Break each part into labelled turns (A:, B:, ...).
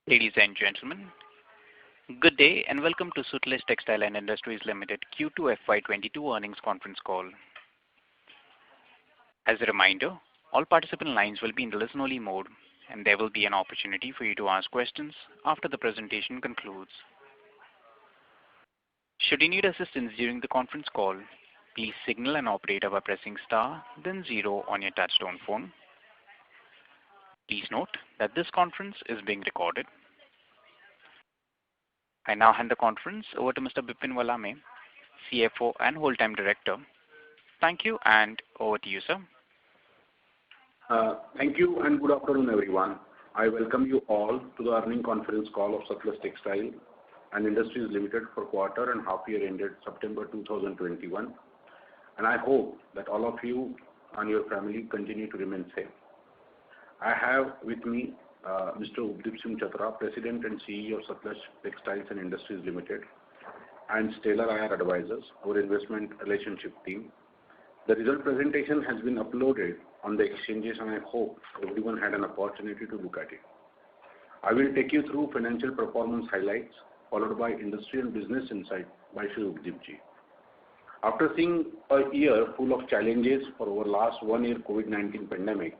A: Ladies and gentlemen, good day and welcome to Sutlej Textile and Industries Limited Q2 FY22 earnings conference call. As a reminder, all participant lines will be in the listen-only mode, and there will be an opportunity for you to ask questions after the presentation concludes. Should you need assistance during the conference call, please signal an operator by pressing star, then 0 on your touchtone phone. Please note that this conference is being recorded. I now hand the conference over to Mr. Bipin Walame, CFO and Whole-Time Director. Thank you, and over to you, sir.
B: Thank you, and good afternoon, everyone. I welcome you all to the earnings conference call of Sutlej Textile and Industries Limited for quarter and half year ended September 2021. And I hope that all of you and your family continue to remain safe. I have with me Mr. Updeep Singh Chatra, President and CEO of Sutlej Textiles and Industries Limited, and Stellar IR Advisors, our investment relationship team. The result presentation has been uploaded on the exchanges, and I hope everyone had an opportunity to look at it. I will take you through financial performance highlights, followed by industry and business insight by Shri Updeep ji. After seeing a year full of challenges for our last 1 year COVID-19 pandemic,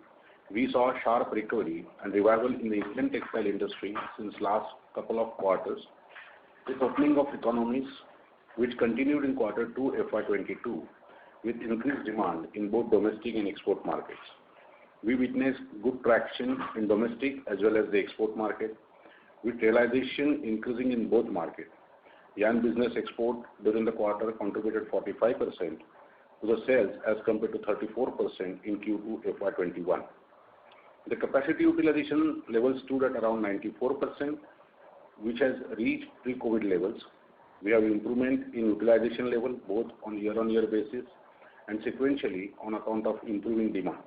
B: we saw a sharp recovery and revival in the Indian textile industry since last couple of quarters, with opening of economies which continued in quarter 2 FY22 with increased demand in both domestic and export markets. We witnessed good traction in domestic as well as the export market, with realization increasing in both markets. Yarn business export during the quarter contributed 45% to the sales as compared to 34% in Q2 FY21. The capacity utilization levels stood at around 94%, which has reached pre-COVID levels. We have improvement in utilization level both on year-on-year basis and sequentially on account of improving demand.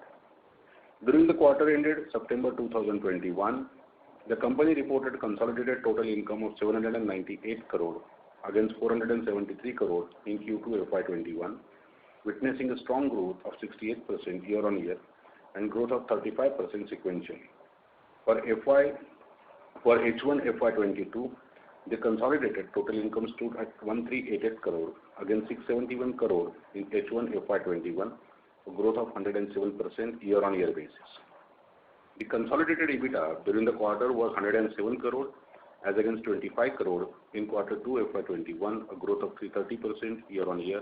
B: During the quarter ended September 2021, the company reported consolidated total income of 798 crore against 473 crore in Q2 FY21, witnessing a strong growth of 68% year-on-year and growth of 35% sequentially. For H1 FY22, the consolidated total income stood at 1388 crore against 671 crore in H1 FY21, a growth of 107% year-on-year basis. The consolidated EBITDA during the quarter was 107 crore as against 25 crore in quarter 2 FY21, a growth of 330% year-on-year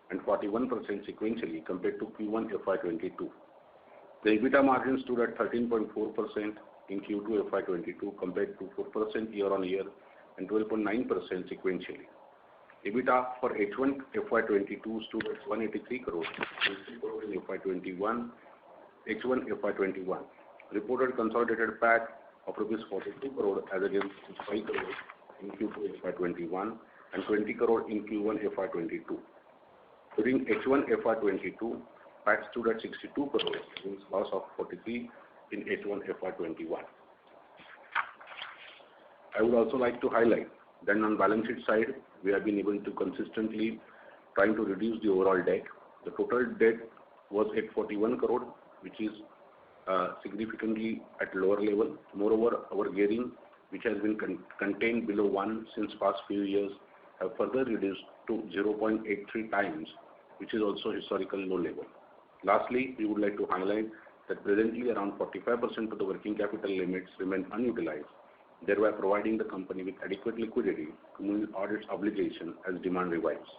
B: and 41% sequentially compared to Q1 FY22. The EBITDA margin stood at 13.4% in Q2 FY22 compared to 4% year-on-year and 12.9% sequentially. EBITDA for H1 FY22 stood at 183 crore in FY21, H1 FY21. Reported consolidated PAT of rupees 42 crore as against 5 crore in Q2 FY21 and 20 crore in Q1 FY22. During H1 FY22, PAT stood at 62 crore against loss of 43 in H1 FY21. I would also like to highlight that on balance sheet side, we have been able to consistently trying to reduce the overall debt. The total debt was at 41 crore, which is significantly at lower level. Moreover, our gearing, which has been contained below 1 since past few years, have further reduced to 0.83 times, which is also historical low level. Lastly, we would like to highlight that presently around 45% of the working capital limits remain unutilized, thereby providing the company with adequate liquidity to meet its obligation as demand revives.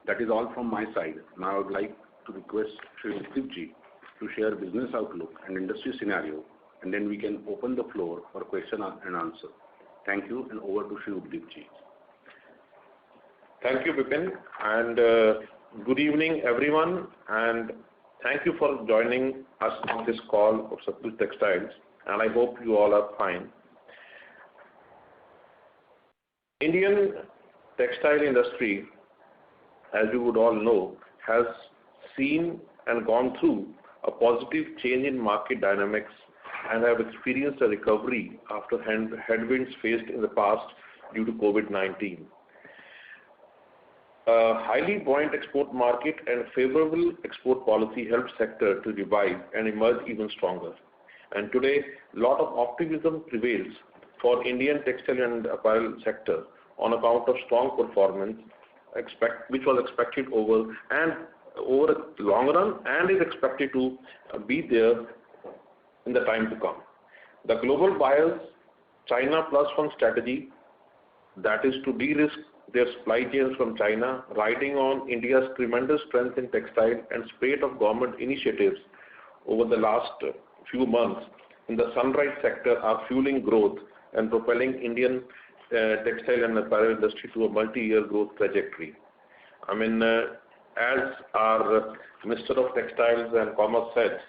B: That is all from my side. Now I would like to request Shri Updeep ji to share business outlook and industry scenario, and then we can open the floor for question and answer. Thank you, and over to Shri Updeep ji.
C: Thank you, Bipin, and good evening, everyone, and thank you for joining us on this call of Sutlej Textiles, and I hope you all are fine. Indian textile industry, as you would all know, has seen and gone through a positive change in market dynamics and have experienced a recovery after headwinds faced in the past due to COVID-19. A highly buoyant export market and favorable export policy helped sector to revive and emerge even stronger. And today, a lot of optimism prevails for Indian textile and apparel sector on account of strong performance, which was expected over a long run and is expected to be there in the time to come. The global buyers China Plus One strategy, that is to de-risk their supply chains from China, riding on India's tremendous strength in textile and spate of government initiatives over the last few months in the sunrise sector are fueling growth and propelling Indian textile and apparel industry to a multi-year growth trajectory. I mean, as our Minister of Textiles and Commerce said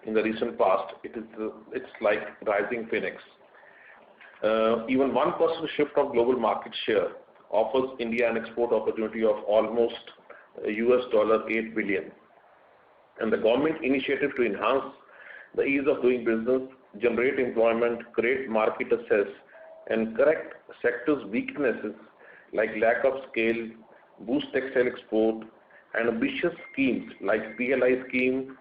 C: in the recent past, it's like rising phoenix. Even 1% shift of global market share offers India an export opportunity of almost $8 billion. And the government initiative to enhance the ease of doing business, generate employment, create market access, and correct sectors' weaknesses like lack of scale, boost textile export, and ambitious schemes like PLI scheme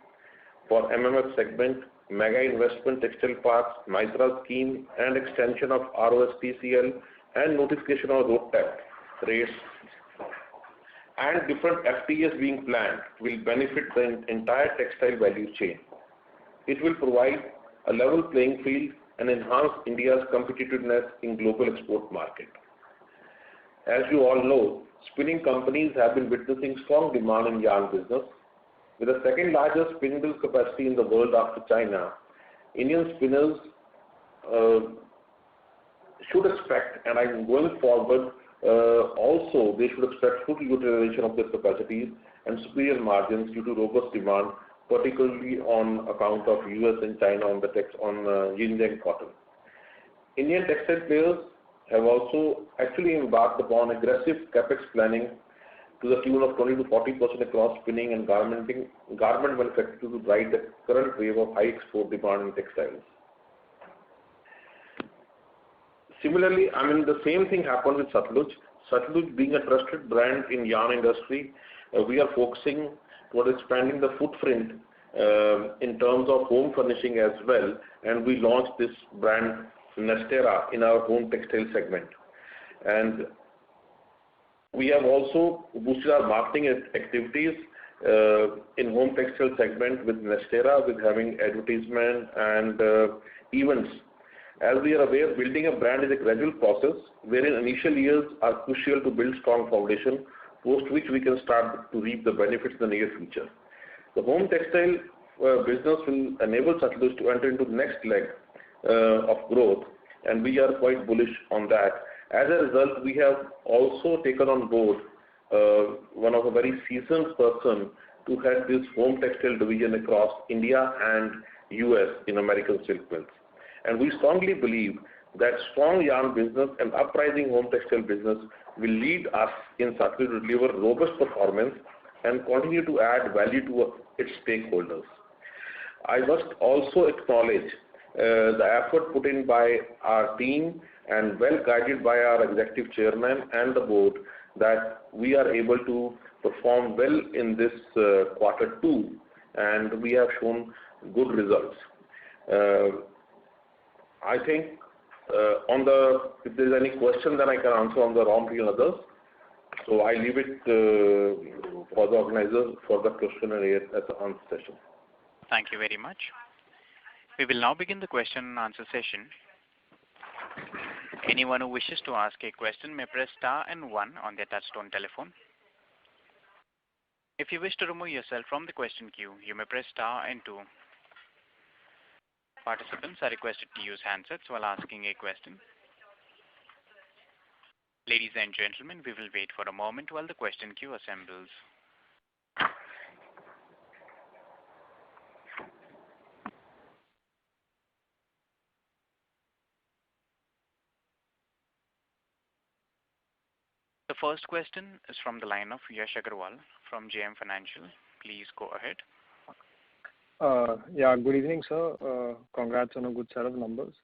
C: for MMF segment, mega investment textile parks, MITRA scheme, and extension of ROSTCL and notification of road tax rates, and different FTAs being planned will benefit the entire textile value chain. It will provide a level playing field and enhance India's competitiveness in global export market. As you all know, spinning companies have been witnessing strong demand in yarn business. With the second largest spinning mill capacity in the world after China, Indian spinners should expect, and I'm going forward, also they should expect full utilization of their capacities and superior margins due to robust demand, particularly on account of US and China on Xinjiang cotton. Indian textile players have also actually embarked upon aggressive capex planning to the tune of 20 to 40% across spinning and garment manufacturing to ride the current wave of high export demand in textiles. Similarly, the same thing happened with Satluj. Satluj being a trusted brand in yarn industry, we are focusing toward expanding the footprint in terms of home furnishing as well, and we launched this brand Nestera in our home textile segment. And we have also boosted our marketing activities in home textile segment with Nestera, with having advertisement and events. As we are aware, building a brand is a gradual process wherein initial years are crucial to build strong foundation, post which we can start to reap the benefits in the near future. The home textile business will enable Satluj to enter into the next leg of growth, and we are quite bullish on that. As a result, we have also taken on board one of a very seasoned person to head this home textile division across India and US in American silk mills. And we strongly believe that strong yarn business and uprising home textile business will lead us in Satluj to deliver robust performance and continue to add value to its stakeholders. I must also acknowledge the effort put in by our team and well guided by our executive chairman and the board that we are able to perform well in this quarter two, and we have shown good results. I think if there is any question, then I can answer on the raw material and others. So I leave it for the organizers for the question and answer session.
A: Thank you very much. We will now begin the question and answer session. Anyone who wishes to ask a question may press star and 1 on their touchtone telephone. If you wish to remove yourself from the question queue, you may press star and 2. Participants are requested to use handsets while asking a question. Ladies and gentlemen, we will wait for a moment while the question queue assembles. The first question is from the line of Yash Agarwal from JM Financial. Please go ahead.
D: Good evening, sir. Congrats on a good set of numbers.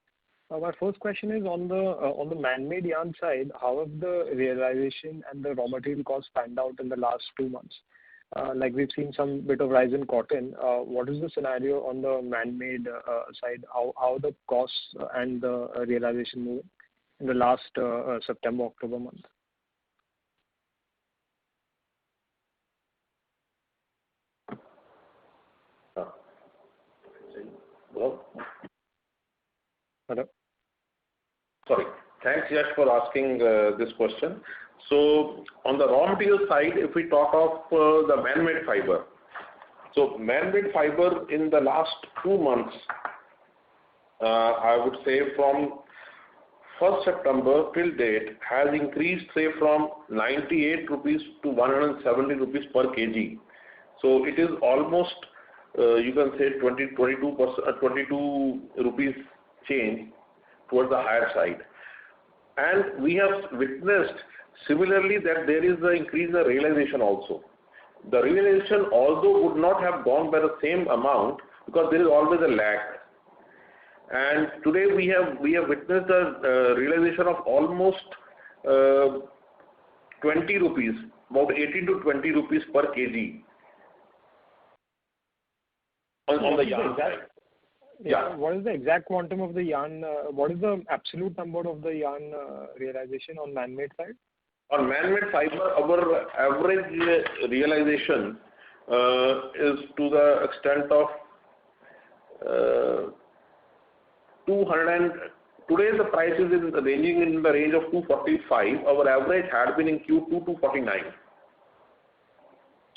D: My first question is on the man-made yarn side. How have the realization and the raw material costs panned out in the last 2 months? like we've seen some bit of rise in cotton. What is the scenario on the man-made side? How the costs and the realization moving in the last September-October month? Hello?
C: Sorry. Thanks, Yash, for asking this question. So on the raw material side, if we talk of the man-made fiber, so man-made fiber in the last 2 months, I would say from 1st September till date has increased, say, from 98 rupees to 170 rupees per kg. So it is almost, you can say 22 rupees change towards the higher side. And we have witnessed similarly that there is an increase in the realization also. The realization although would not have gone by the same amount because there is always a lag. And today we have witnessed a realization of almost 20 rupees, about 18 to 20 rupees per kg on the yarn side.
D: Yeah. What is the exact quantum of the yarn? What is the absolute number of the yarn realization on man-made side?
C: On man-made fiber, our average realization is to the extent of 200. Today the price is ranging in the range of 245. Our average had been in Q2 249.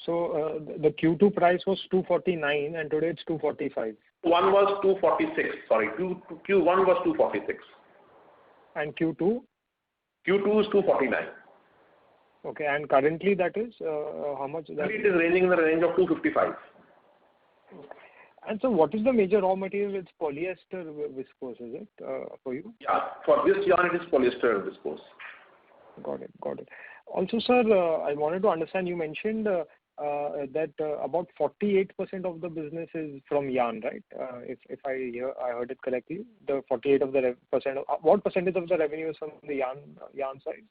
D: So the Q2 price was 249 and today it's 245.
C: One was 246. Sorry, Q1 was 246.
D: And Q2?
C: Q2 is 249.
D: Okay, and currently that is how much?
C: Currently it is ranging in the range of 255.
D: And so what is the major raw material? It's polyester viscose, is it, for you?
C: Yeah, for this yarn it is polyester viscose.
D: Got it. Also, sir, I wanted to understand, you mentioned that about 48% of the business is from yarn, right? If I heard it correctly, the 48 of the what percentage of the revenue is from the yarn side?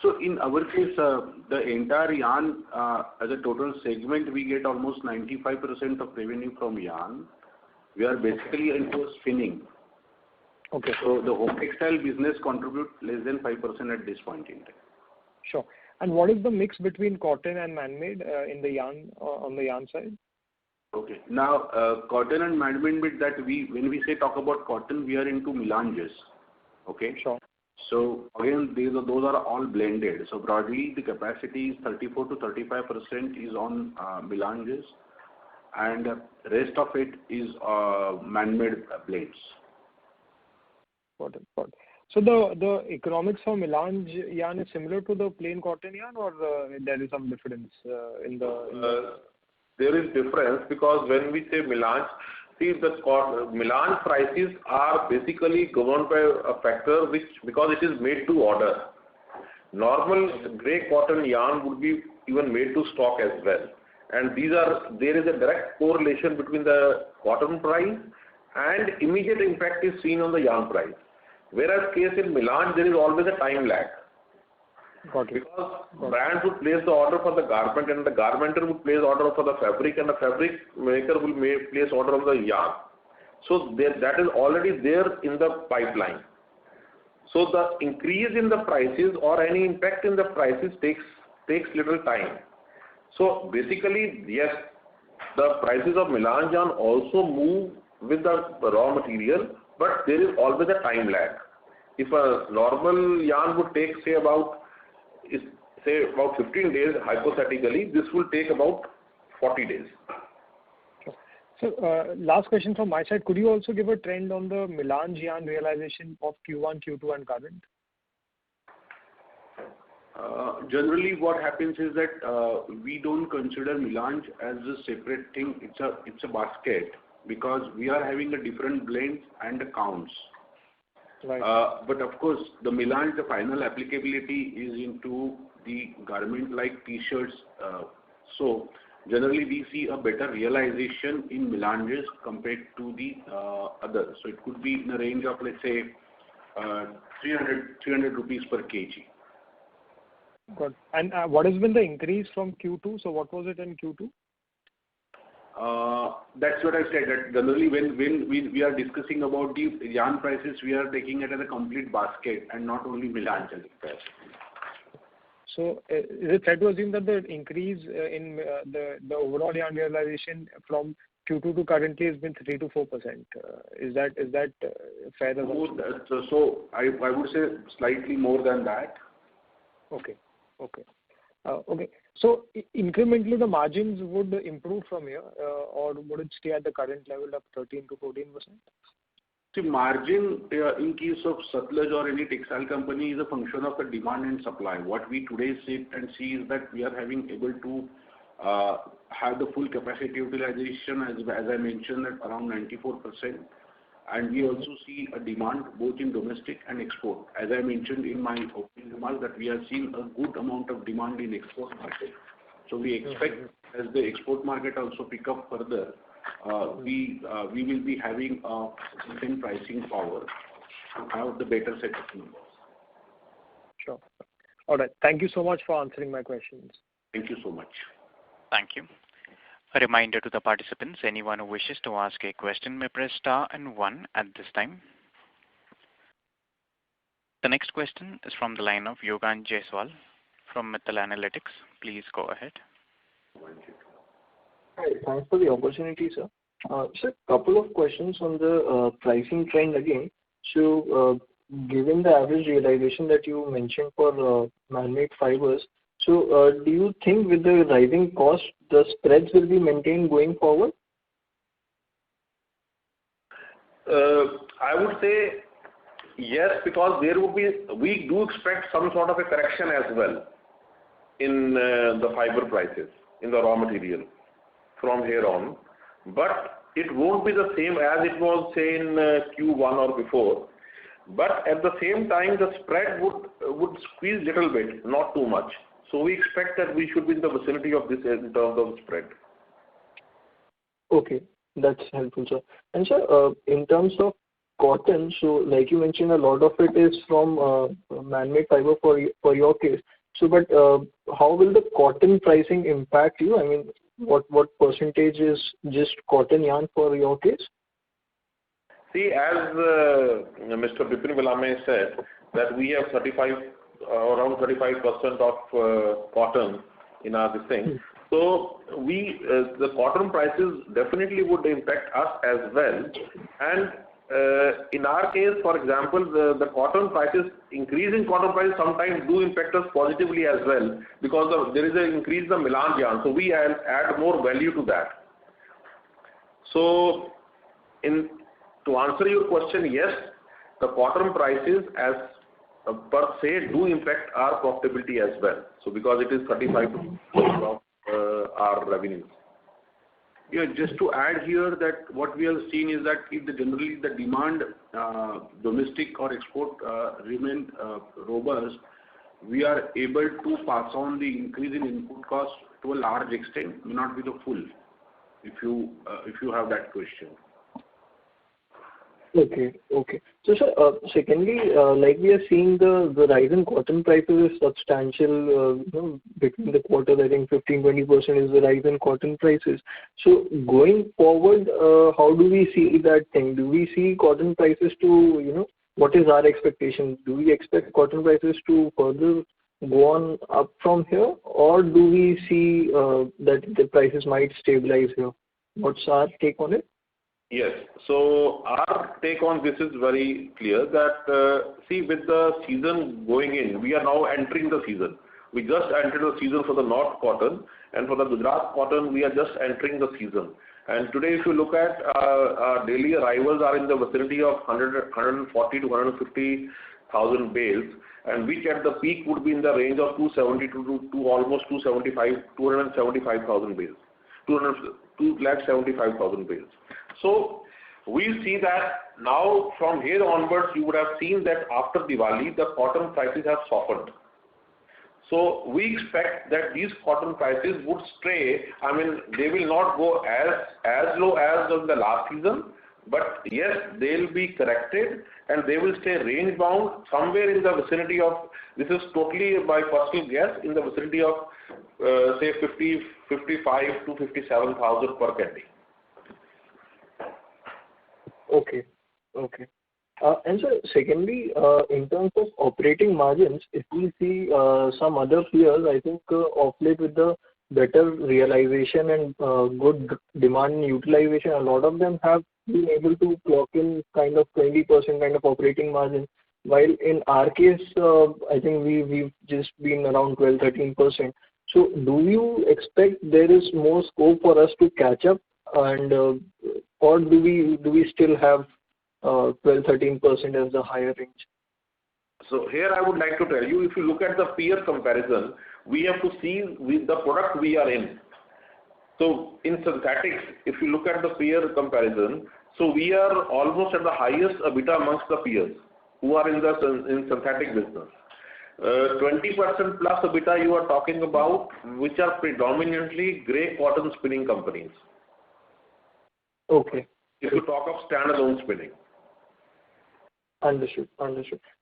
B: So in our case, the entire yarn as a total segment, we get almost 95% of revenue from yarn. We are basically into spinning.
D: Okay.
B: So the home textile business contributes less than 5% at this point in time.
D: Sure. And what is the mix between cotton and man-made in the yarn on the yarn side?
B: Okay. Now, cotton and man-made that when we talk about cotton, we are into melanges. Okay.
D: Sure.
B: So again, those are all blended. So broadly, the capacity is 34 to 35% is on melanges, and rest of it is man-made blends.
D: Got it. So the economics for melange yarn is similar to the plain cotton yarn, or there is some difference in the?
C: There is difference because when we say melange, see the melange prices are basically governed by a factor because it is made to order. Normal grey cotton yarn would be even made to stock as well, and there is a direct correlation between the cotton price and immediate impact is seen on the yarn price. Whereas case in melange, there is always a time lag.
D: Got it.
C: Because brands would place the order for the garment and the garmenter would place order for the fabric and the fabric maker will place order on the yarn. So that is already there in the pipeline. So the increase in the prices or any impact in the prices takes little time. So basically, yes, the prices of melange yarn also move with the raw material, but there is always a time lag. If a normal yarn would take say about 15 days, hypothetically, this will take about 40 days.
D: So last question from my side, could you also give a trend on the melange yarn realization of Q1, Q2 and current?
B: Generally what happens is that we don't consider melange as a separate thing. It's a basket because we are having a different blends and counts.
D: Right.
B: But of course, the melange, the final applicability is into the garment like t-shirts. So generally we see a better realization in melanges compared to the others. So it could be in the range of, let's say, 300 rupees per kg.
D: Good. And what has been the increase from Q2? So what was it in Q2?
B: That's what I said, that generally when we are discussing about the yarn prices, we are taking it as a complete basket and not only Milan price.
D: So is it fair to assume that the increase in the overall yarn realization from Q2 to currently has been 3 to 4%? Is that fair assumption?
B: So I would say slightly more than that.
D: Okay. So incrementally, the margins would improve from here, or would it stay at the current level of 13 to 14%?
B: See, margin in case of Sutlej or any textile company is a function of the demand and supply. What we today sit and see is that we are able to have the full capacity utilization, as I mentioned, at around 94%. And we also see a demand both in domestic and export. As I mentioned in my opening remarks, that we are seeing a good amount of demand in export market. So we expect as the export market also pick up further, we will be having a certain pricing power to have the better set of numbers.
D: Sure. All right. Thank you so much for answering my questions.
B: Thank you so much.
A: Thank you. A reminder to the participants, anyone who wishes to ask a question may press star and 1 at this time. The next question is from the line of Yogan Jaiswal from Mittal Analytics. Please go ahead.
E: Hi, thanks for the opportunity, sir. Sir, couple of questions on the pricing trend again. So, given the average realization that you mentioned for man-made fibers, so do you think with the rising cost, the spreads will be maintained going forward?
C: I would say yes, because we do expect some sort of a correction as well in the fiber prices, in the raw material from here on. But it won't be the same as it was, say, in Q1 or before. But at the same time, the spread would squeeze little bit, not too much. So we expect that we should be in the vicinity of this in terms of spread.
E: Okay, that's helpful, sir. And sir, in terms of cotton, so like you mentioned, a lot of it is from man-made fiber for your case. So, but how will the cotton pricing impact you? I mean, what percentage is just cotton yarn for your case?
C: See, as Mr. Bipin Vilame said, that we have around 35% of cotton in our this thing. So the cotton prices definitely would impact us as well. And in our case, for example, the cotton prices, increasing cotton prices sometimes do impact us positively as well, because there is an increase in the Milan yarn. So we add more value to that. So to answer your question, yes, the cotton prices as per se do impact our profitability as well. So because it is 35% of our revenues.
B: Yeah, just to add here that what we have seen is that if generally the demand, domestic or export, remain robust, we are able to pass on the increase in input costs to a large extent, may not be the full, if you have that question.
E: Okay. So, sir, secondly, like we are seeing the rise in cotton prices is substantial, between the quarters, I think 15-20% is the rise in cotton prices. So going forward, how do we see that thing? Do we see cotton prices to, what is our expectation? Do we expect cotton prices to further go on up from here, or do we see that the prices might stabilize here? What's our take on it?
C: Yes. So our take on this is very clear that, see, with the season going in, we are now entering the season. We just entered the season for the North cotton, and for the Gujarat cotton, we are just entering the season. And today, if you look at our daily arrivals are in the vicinity of 140 to 150,000 bales, and which at the peak would be in the range of 270 to almost 275,000 bales. 275,000 bales. So we see that now from here onwards, you would have seen that after Diwali, the cotton prices have softened. So we expect that these cotton prices would stay. I mean, they will not go as low as in the last season, But yes, they'll be corrected and they will stay range bound somewhere in the vicinity of, this is totally by personal guess, in the vicinity of say 55 to 57,000 per candy.
E: Okay. Okay. And so secondly, in terms of operating margins, if we see some other peers, I think of late with the better realization and good demand utilization, a lot of them have been able to clock in kind of 20% kind of operating margin. While in our case, I think we've just been around 12-13%. So do you expect there is more scope for us to catch up, and or do we still have 12-13% as the higher range?
C: So here I would like to tell you, if you look at the peer comparison, we have to see with the product we are in. So in synthetics, if you look at the peer comparison, so we are almost at the highest EBITDA amongst the peers who are in synthetic business. 20% plus EBITDA you are talking about, which are predominantly grey cotton spinning companies.
E: Okay.
C: If you talk of standalone spinning.
E: Understood.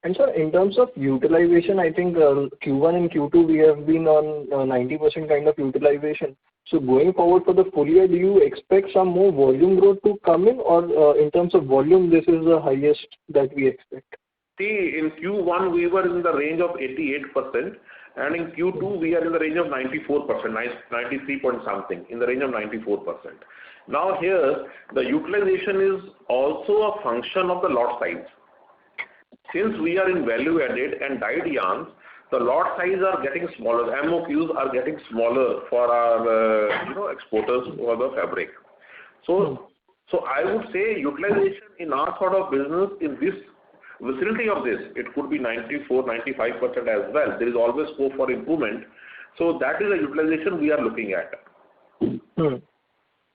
E: And sir, in terms of utilization, I think Q1 and Q2 we have been on 90% kind of utilization. So going forward for the full year, do you expect some more volume growth to come in, or in terms of volume, this is the highest that we expect?
C: See, in Q1 we were in the range of 88%, and in Q2 we are in the range of 94%, 93 point something, in the range of 94%. Now here, the utilization is also a function of the lot size. Since we are in value added and dyed yarns, the lot size are getting smaller, MOQs are getting smaller for our exporters for the fabric. So I would say utilization in our sort of business in this vicinity of this, it could be 94, 95% as well. There is always scope for improvement. So that is the utilization we are looking at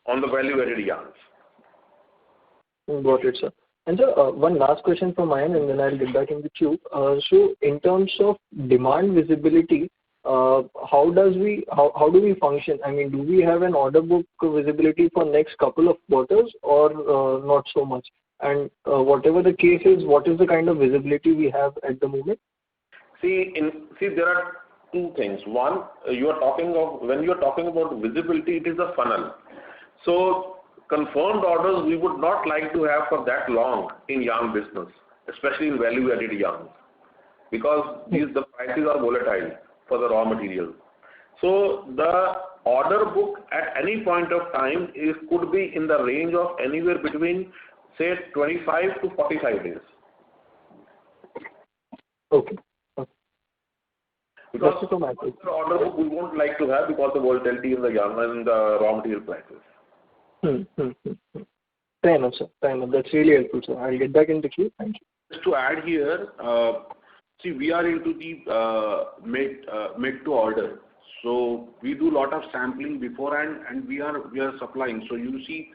C: on the value added yarns.
E: Got it, sir. And sir, one last question from my end, and then I'll get back in the queue. So in terms of demand visibility, how do we function? I mean, do we have an order book visibility for next couple of quarters, or not so much? And whatever the case is, what is the kind of visibility we have at the moment?
C: See, there are two things. One, when you are talking about visibility, it is a funnel. So confirmed orders we would not like to have for that long in yarn business, especially in value added yarns, because the prices are volatile for the raw material. So the order book at any point of time could be in the range of anywhere between say 25 to 45 days.
E: Okay.
C: Because the order book we won't like to have because of volatility in the yarn and the raw material prices.
E: Fair enough, sir. Fair enough. That's really helpful, sir. I'll get back in the queue. Thank you.
B: Just to add here, see, we are into the made to order. So we do a lot of sampling beforehand, and we are supplying. So you see,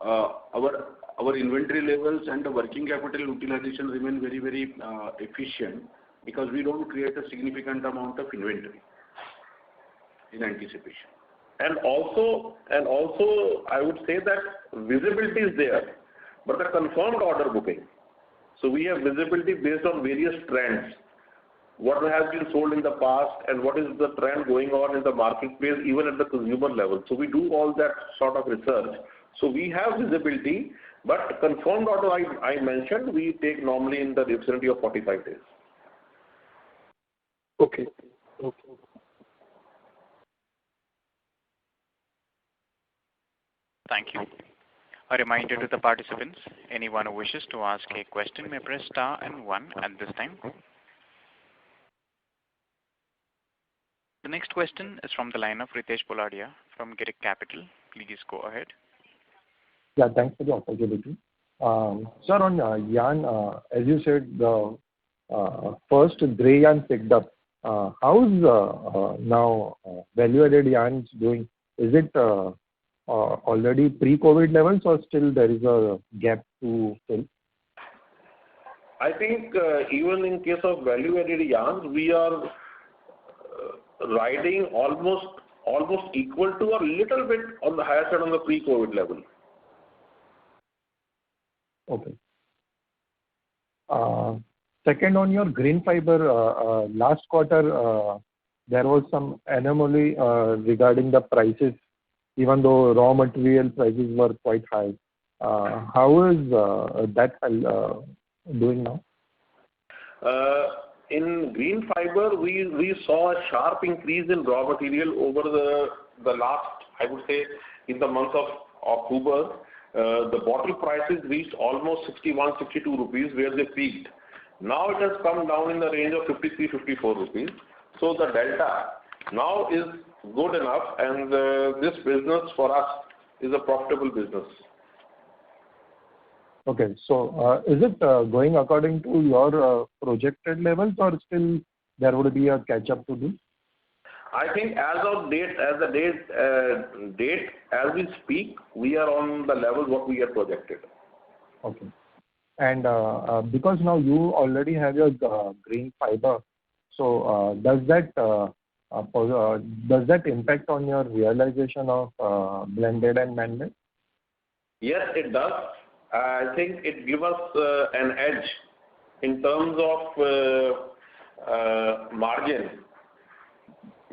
B: our inventory levels and the working capital utilization remain very, very efficient, because we don't create a significant amount of inventory in anticipation.
C: And also, I would say that visibility is there, but the confirmed order booking. So we have visibility based on various trends, what has been sold in the past and what is the trend going on in the marketplace, even at the consumer level. So we do all that sort of research. So we have visibility, but confirmed order I mentioned, we take normally in the vicinity of 45 days.
E: Okay.
A: Thank you. A reminder to the participants, anyone who wishes to ask a question may press star and 1 at this time. The next question is from the line of Ritesh Poladia from Girik Capital. Please go ahead.
F: Yeah, thanks for the opportunity. Sir, on yarn, as you said, the first grey yarn picked up. How's now value-added yarns doing? Is it already pre-COVID levels, or still there is a gap to fill?
C: I think even in case of value-added yarns, we are riding almost equal to a little bit on the higher side on the pre-COVID level.
F: Second, on your green fiber, last quarter, there was some anomaly regarding the prices, even though raw material prices were quite high. How is that doing now?
C: In green fiber, we saw a sharp increase in raw material over the last, I would say, in the month of October. The bottle prices reached almost 61, 62 rupees, where they peaked. Now it has come down in the range of 53, 54 rupees. So the delta now is good enough, and this business for us is a profitable business.
F: Okay, so is it going according to your projected levels, or still there would be a catch-up to do?
C: I think as we speak, we are on the level what we have projected.
F: Okay. And because now you already have your green fiber, so does that impact on your realization of blended and man-made?
C: Yes, it does. I think it gives us an edge in terms of margin,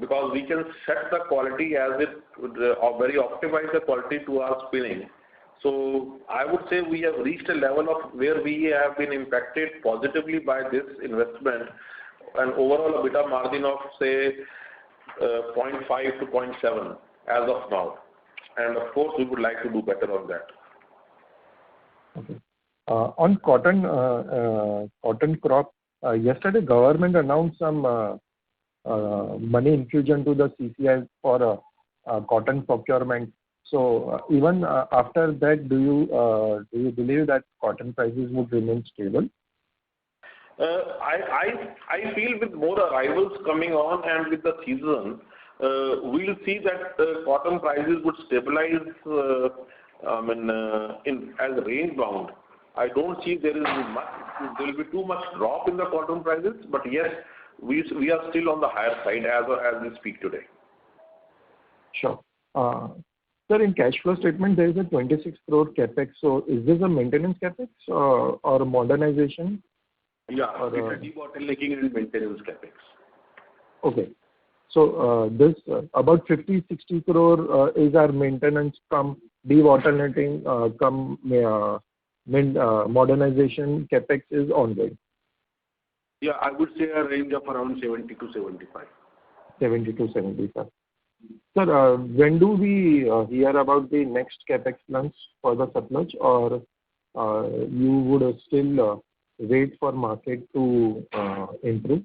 C: because we can set the quality as it or very optimize the quality to our spinning. So I would say we have reached a level of where we have been impacted positively by this investment, and overall EBITDA margin of say 0.5 to 0.7 as of now. And of course, we would like to do better on that.
F: Okay. On cotton crop, yesterday government announced some money infusion to the CCI for cotton procurement. So even after that, do you believe that cotton prices would remain stable?
C: I feel with more arrivals coming on and with the season, we'll see that cotton prices would stabilize. As range bound. I don't see there will be too much drop in the cotton prices, but yes, we are still on the higher side as we speak today.
F: Sure. Sir, in cash flow statement, there is a 26 crore capex. So is this a maintenance capex or modernization?
B: Yeah, it's a debottlenecking and maintenance capex.
F: Okay. So this about 50-60 crore is our maintenance from debottlenecking, modernization capex is ongoing.
B: Yeah, I would say a range of around 70 to 75.
F: 70 to 75. Sir, when do we hear about the next capex plans for the Satluj, or you would still wait for market to improve?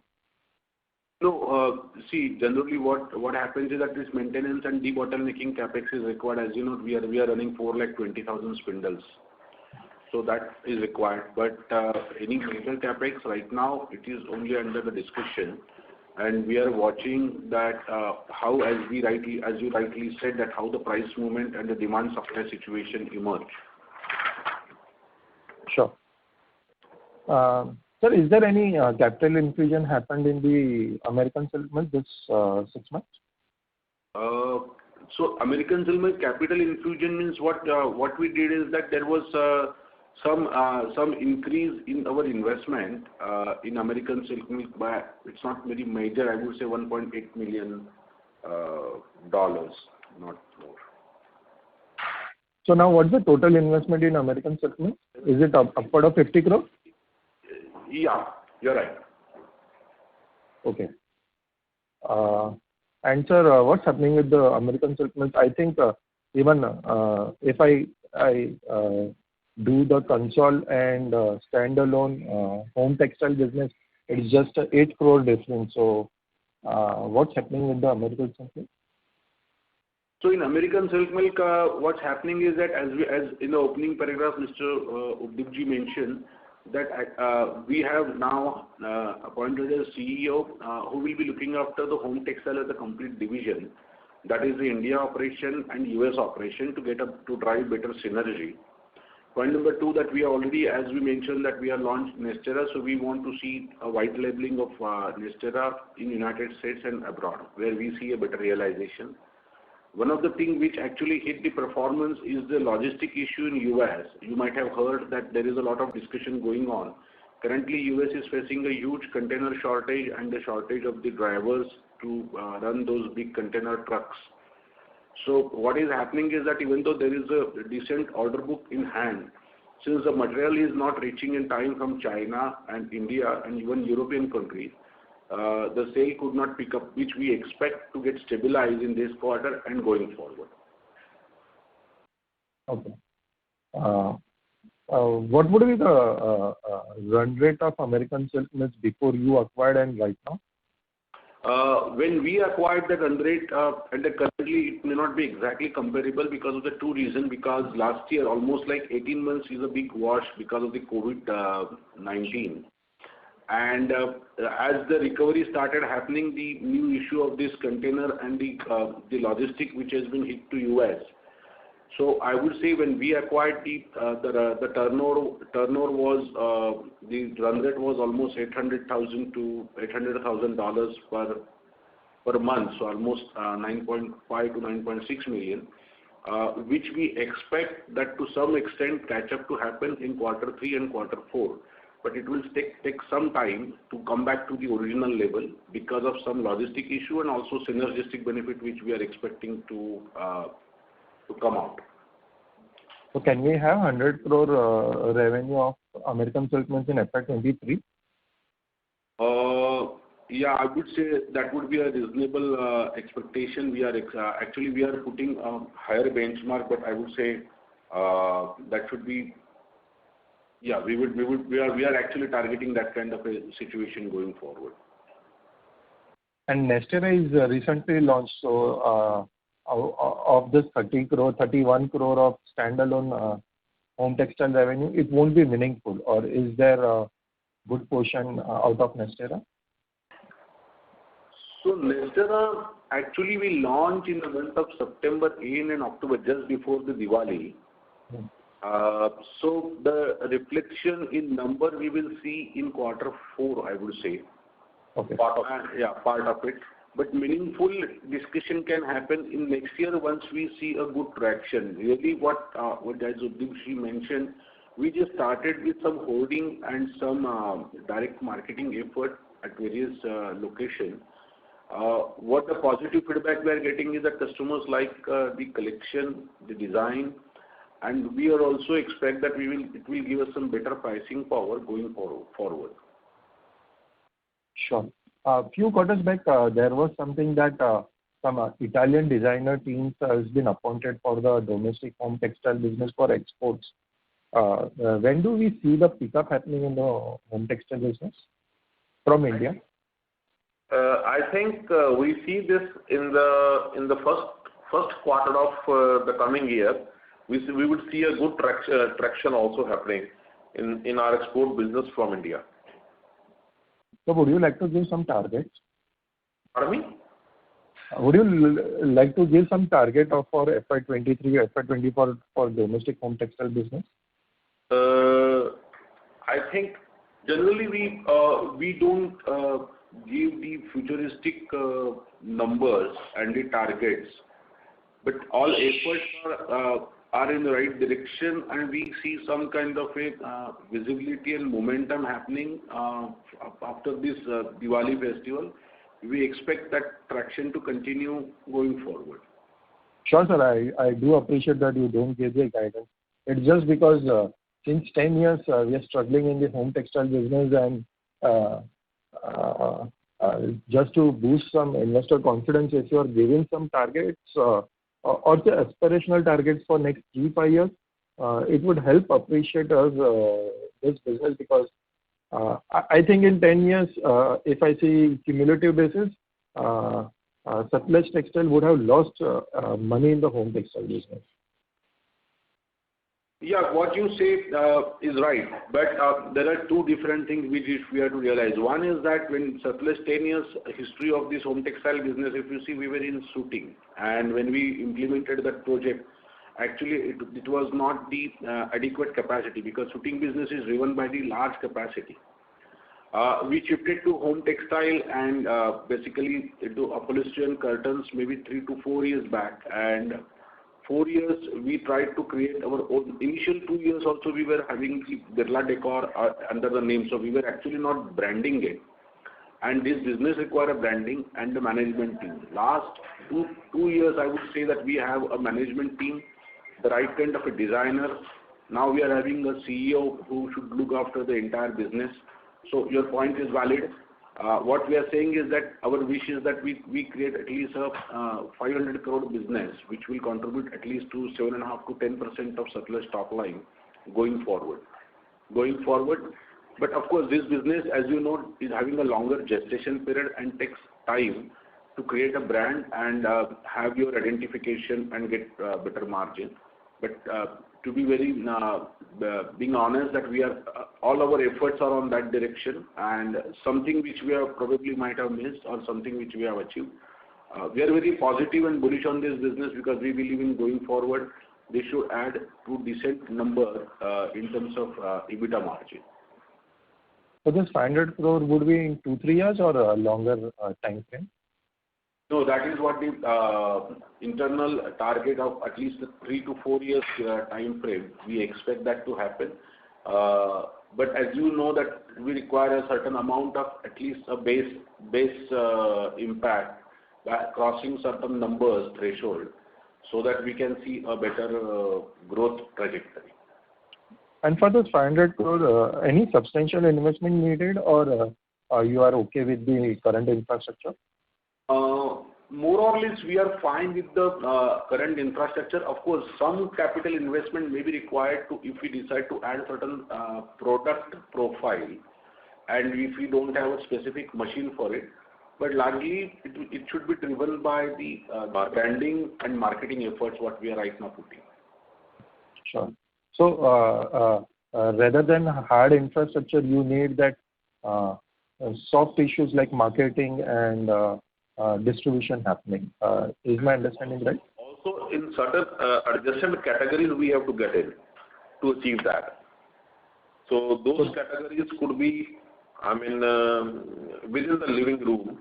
B: No, see, generally what happens is that this maintenance and debottlenecking capex is required. As you know, we are running 420,000 spindles. So that is required. But any major capex right now, it is only under the discussion. And we are watching that how, as you rightly said, that how the price movement and the demand supply situation emerge.
F: Sure. Sir, is there any capital infusion happened in the American Silk Mill this 6 months?
B: So American Silk Mill capital infusion means what we did is that there was some increase in our investment in American Silk Mill, but it's not very major. I would say $1.8 million, not more.
F: So now what's the total investment in American Silk Mill? Is it upward of 50 crore?
B: Yeah, you're right.
F: Okay. And sir, what's happening with the American Silk Mills? I think even if I do the console and standalone home textile business, it's just a 8 crore difference. So what's happening with the American Silk Mill?
B: So in American Silk Mill, what's happening is that as in the opening paragraph, Mr. Udipji mentioned that we have now appointed a CEO who will be looking after the home textile as a complete division. That is the India operation and US operation to drive better synergy. Point number 2, that we are already, as we mentioned, that we have launched Nestera, so we want to see a white labeling of Nestera in United States and abroad, where we see a better realization. One of the things which actually hit the performance is the logistic issue in US. You might have heard that there is a lot of discussion going on currently US is facing a huge container shortage and the shortage of the drivers to run those big container trucks. So what is happening is that even though there is a decent order book in hand, since the material is not reaching in time from China and India and even European countries, the sale could not pick up, which we expect to get stabilized in this quarter and going forward.
F: Okay. What would be the run rate of American Silk Mills before you acquired and right now?
B: When we acquired the run rate, and currently it may not be exactly comparable because of the two reasons. Because last year, almost like 18 months is a big wash because of the COVID-19. And as the recovery started happening, the new issue of this container and the logistic which has been hit to US. So I would say when we acquired the turnover was the run rate was almost $800,000 to $800,000 per month, so almost 9.5 to 9.6 million, which we expect that to some extent catch up to happen in quarter 3 and quarter 4. But it will take some time to come back to the original level because of some logistic issue and also synergistic benefit which we are expecting to come out.
F: So can we have 100 crore revenue of American Silk Mills in FY23?
B: Yeah, I would say that would be a reasonable expectation. We are actually we are putting a higher benchmark, but I would say that should be. Yeah, we are actually targeting that kind of a situation going forward.
F: And Nestera is recently launched, so of this 31 crore of standalone home textile revenue, it won't be meaningful, or is there a good portion out of Nestera?
B: So Nestera, actually we launched in the month of September, in and October, just before the Diwali. So the reflection in number we will see in quarter 4, I would say.
F: Okay.
B: Part of it. But meaningful discussion can happen in next year once we see a good traction. Really, what as Udipji mentioned, we just started with some hoarding and some direct marketing effort at various locations. What the positive feedback we are getting is that customers like the collection, the design, and we are also expect that it will give us some better pricing power going forward.
F: Sure. A few quarters back, there was something that some Italian designer teams has been appointed for the domestic home textile business for exports. When do we see the pickup happening in the home textile business from India?
C: I think we see this in the first quarter of the coming year. We would see a good traction also happening in our export business from India.
F: So would you like to give some targets?
C: Pardon me?
F: Would you like to give some target for FY23 or FY24 for domestic home textile business?
B: I think generally we don't give the futuristic numbers and the targets, but all efforts are in the right direction, and we see some kind of a visibility and momentum happening after this Diwali festival. We expect that traction to continue going forward.
F: Sure, sir. I do appreciate that you don't give the guidance. It's just because since 10 years we are struggling in the home textile business, and just to boost some investor confidence, if you are giving some targets or the aspirational targets for next 3-5 years, it would help appreciate us this business, because I think in 10 years, if I see cumulative basis, Sutlej Textile would have lost money in the home textile business.
B: Yeah, what you say is right, but there are two different things which we have to realize. One is that when Sutlej 10 years history of this home textile business, if you see, we were in suiting, and when we implemented that project, actually it was not the adequate capacity, because suiting business is driven by the large capacity. We shifted to home textile and basically into upholstery and curtains maybe 3 to 4 years back, and 4 years, we tried to create our own. Initial 2 years also, we were having the Birla Decor under the name, so we were actually not branding it. And this business require a branding and the management team. Last two years, I would say that we have a management team, the right kind of a designer. Now we are having a CEO who should look after the entire business. So your point is valid. What we are saying is that our wish is that we create at least a 500 crore business, which will contribute at least to 7.5 to 10% of surplus top line going forward. But of course, this business, as you know, is having a longer gestation period and takes time to create a brand and have your identification and get better margin. But to be very being honest, that we are all our efforts are on that direction, and something which we have probably might have missed or something which we have achieved. We are very positive and bullish on this business because we believe in going forward. They should add to decent number in terms of EBITDA margin.
F: So this 500 crore would be in 2-3 years or a longer time frame?
B: No, that is what the internal target of at least 3 to 4 years time frame. We expect that to happen. But as you know that we require a certain amount of at least a base impact by crossing certain numbers threshold so that we can see a better growth trajectory.
F: And for this 500 crore, any substantial investment needed or you are okay with the current infrastructure?
B: More or less, we are fine with the current infrastructure. Of course, some capital investment may be required to if we decide to add certain product profile, and if we don't have a specific machine for it. But largely, it should be driven by the branding and marketing efforts what we are right now putting.
F: Sure. So rather than hard infrastructure, you need that soft issues like marketing and distribution happening. Is my understanding right?
C: Also, in certain adjacent categories, we have to get in to achieve that. So those categories could be, within the living room.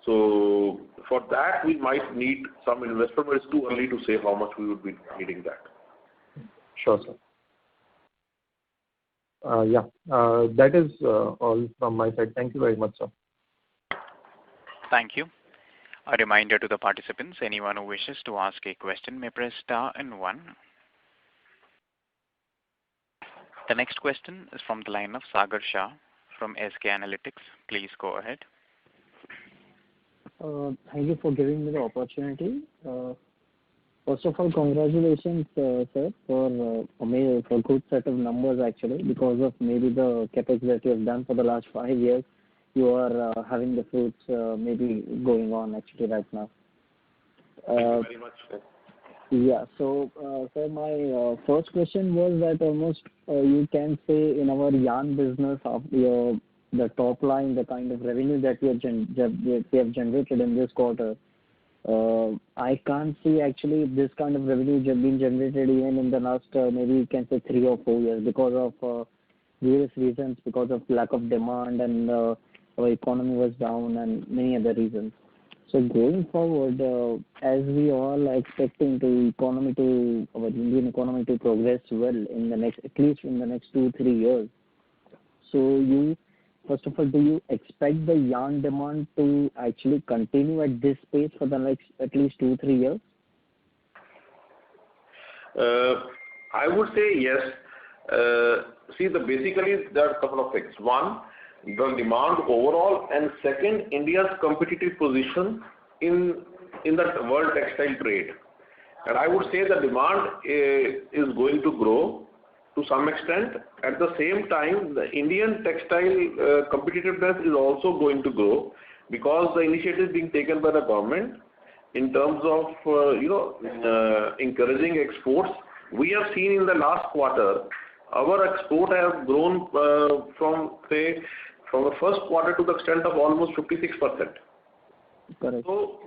C: So for that, we might need some investment, but it's too early to say how much we would be needing that.
F: Sure, sir. That is all from my side. Thank you very much, sir.
A: Thank you. A reminder to the participants, anyone who wishes to ask a question may press star and 1. The next question is from the line of Sagar Shah from SK Analytics. Please go ahead.
G: Thank you for giving me the opportunity. First of all, congratulations, sir, for a good set of numbers actually, because of maybe the CapEx that you have done for the last 5 years. You are having the fruits maybe going on actually right now.
C: Thank you very much.
G: Yeah. So, sir, my first question was that almost you can say in our yarn business of the top line, the kind of revenue that we have generated in this quarter. I can't see actually this kind of revenue being generated even in the last maybe you can say 3 or 4 years because of various reasons, because of lack of demand and our economy was down and many other reasons. So going forward, as we all are expecting our Indian economy to progress well in the next, at least in the next 2-3 years. So first of all, do you expect the yarn demand to actually continue at this pace for the next at least 2-3 years?
C: I would say yes. Basically there are a couple of things. One, the demand overall, and second, India's competitive position in the world textile trade. And I would say the demand is going to grow to some extent. At the same time, the Indian textile competitiveness is also going to grow because the initiative being taken by the government in terms of encouraging exports. We have seen in the last quarter our export have grown from the first quarter to the extent of almost 56%.
G: Correct.
C: So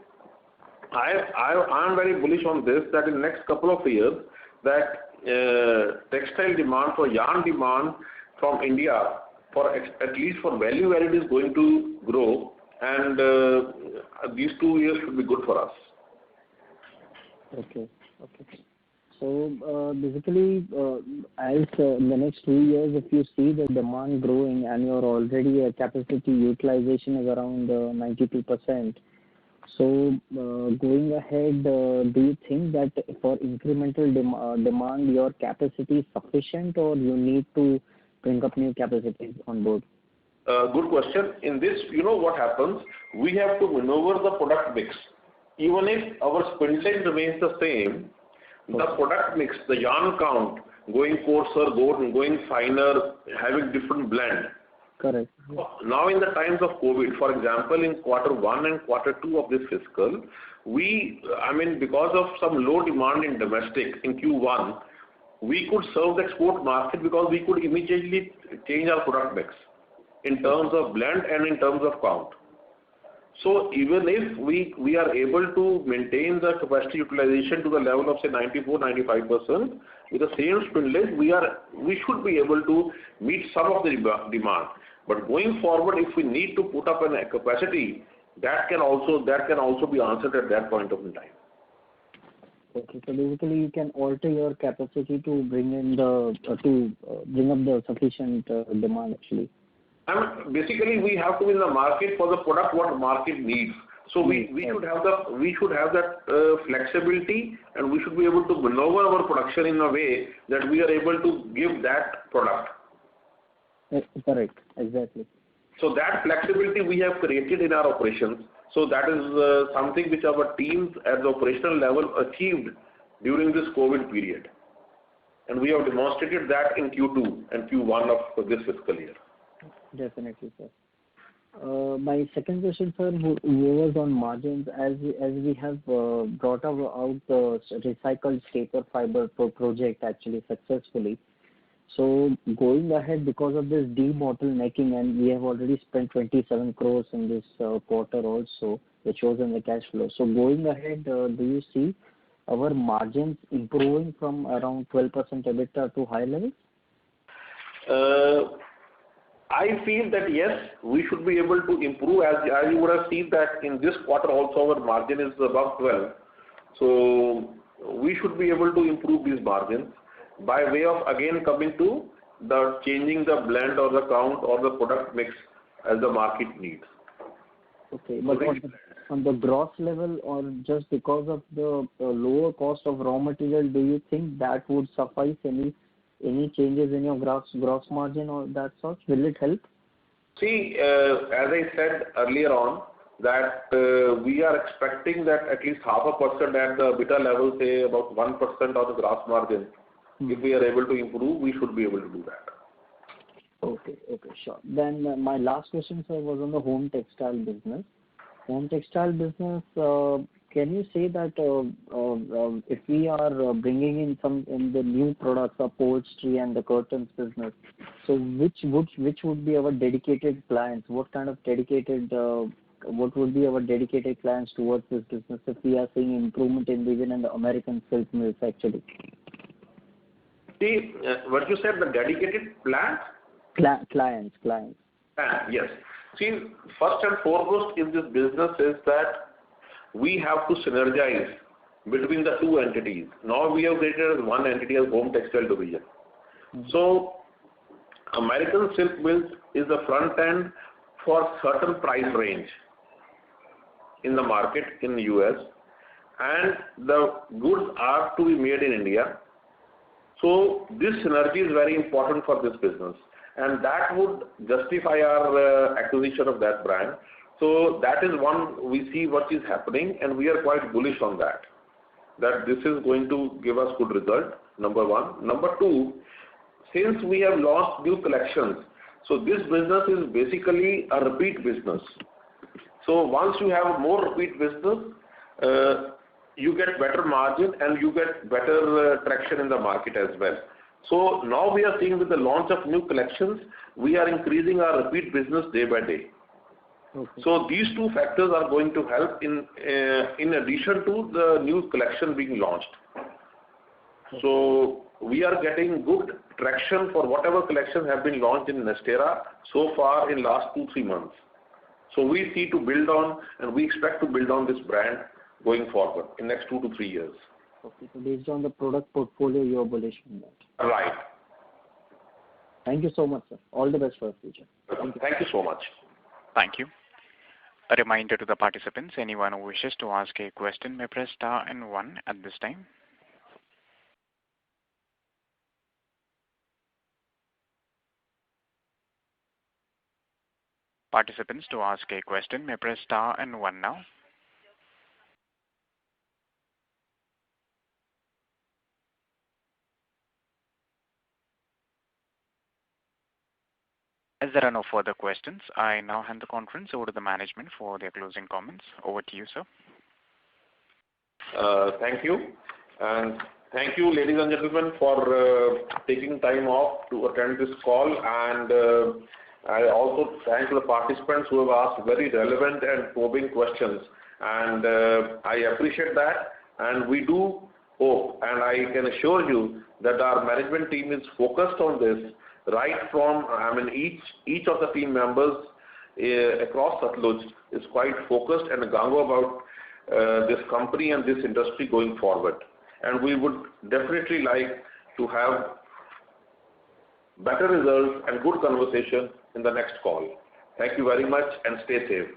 C: I am very bullish on this, that in the next couple of years that textile demand for yarn demand from India for at least for value added is going to grow, and these 2 years should be good for us.
G: Okay. Okay. So basically, as in the next 2 years, if you see the demand growing and your already capacity utilization is around 92%, so going ahead, do you think that for incremental demand, your capacity is sufficient, or you need to bring up new capacities on board?
C: Good question. In this, what happens? We have to maneuver the product mix. Even if our spindling remains the same, the product mix, the yarn count, going coarser, going finer, having different blend.
G: Correct.
C: Now in the times of COVID, for example, in Q1 and Q2 of this fiscal, because of some low demand in domestic in Q1, we could serve the export market because we could immediately change our product mix in terms of blend and in terms of count. So even if we are able to maintain the capacity utilization to the level of say 94-95% with the same spindling, we should be able to meet some of the demand. But going forward, if we need to put up a capacity, that can also be answered at that point of time.
G: Okay, so basically you can alter your capacity to bring in bring up the sufficient demand actually.
C: Basically, we have to be in the market for the product what market needs. So we should have that flexibility, and we should be able to maneuver our production in a way that we are able to give that product.
G: Correct, exactly.
C: So that flexibility we have created in our operations. So that is something which our teams at the operational level achieved during this COVID period, and we have demonstrated that in Q2 and Q1 of this fiscal year.
G: Definitely, sir. My second question, sir, was on margins. As we have brought out the recycled staple fiber project actually successfully. So going ahead, because of this debottlenecking, and we have already spent 27 crores in this quarter also, which shows in the cash flow. So going ahead, do you see our margins improving from around 12% EBITDA to high levels?
C: I feel that yes, we should be able to improve. As you would have seen that in this quarter also our margin is above 12. So we should be able to improve these margins by way of again coming to the changing the blend or the count or the product mix as the market needs.
G: Okay, but on the gross level, or just because of the lower cost of raw material, do you think that would suffice? Any changes in your gross margin or that sort? Will it help?
C: See, as I said earlier on, that we are expecting that at least 0.5% at the EBITDA level, say about 1% of the gross margin. If we are able to improve, we should be able to do that.
G: Okay, sure. Then my last question, sir, was on the home textile business. Home textile business, can you say that if we are bringing in the new products, upholstery and the curtains business, so which would be our dedicated clients? What would be our dedicated clients towards this business if we are seeing improvement in even in the American silk mills actually?
C: See, what you said, the dedicated plants?
G: Clients.
C: Yes. See, first and foremost in this business is that we have to synergize between the two entities. Now we have created one entity as Home Textile Division. So American silk mills is the front end for certain price range in the market in the US, and the goods are to be made in India. So this synergy is very important for this business, and that would justify our acquisition of that brand. So that is one we see what is happening, and we are quite bullish on that this is going to give us good result, number one. Number two, since we have launched new collections, so this business is basically a repeat business. So once you have more repeat business, you get better margin and you get better traction in the market as well. So now we are seeing with the launch of new collections, we are increasing our repeat business day by day. Okay. So these two factors are going to help in addition to the new collection being launched. Okay. So we are getting good traction for whatever collections have been launched in Nestera so far in last 2-3 months. So we see to build on, and we expect to build on this brand going forward in next 2 to 3 years.
G: Okay. So based on the product portfolio, you are bullish on that.
C: Right.
G: Thank you so much, sir. All the best for the future.
C: Thank you so much.
A: Thank you. A reminder to the participants, anyone who wishes to ask a question may press star and one at this time. Participants to ask a question may press star and one now. As there are no further questions, I now hand the conference over to the management for their closing comments. Over to you, sir.
C: Thank you. And thank you, ladies and gentlemen, for taking time off to attend this call. And I also thank the participants who have asked very relevant and probing questions. And I appreciate that. And we do hope, and I can assure you that our management team is focused on this, right from, each of the team members across Satluj is quite focused and gung-ho about this company and this industry going forward. And we would definitely like to have better results and good conversation in the next call. Thank you very much and stay safe.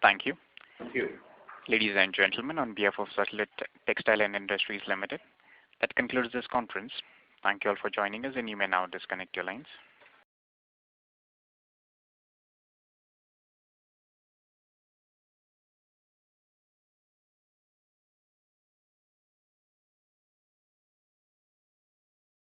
A: Thank you.
C: Thank you.
A: Ladies and gentlemen, on behalf of Satluj Textile and Industries Limited, that concludes this conference. Thank you all for joining us, and you may now disconnect your lines.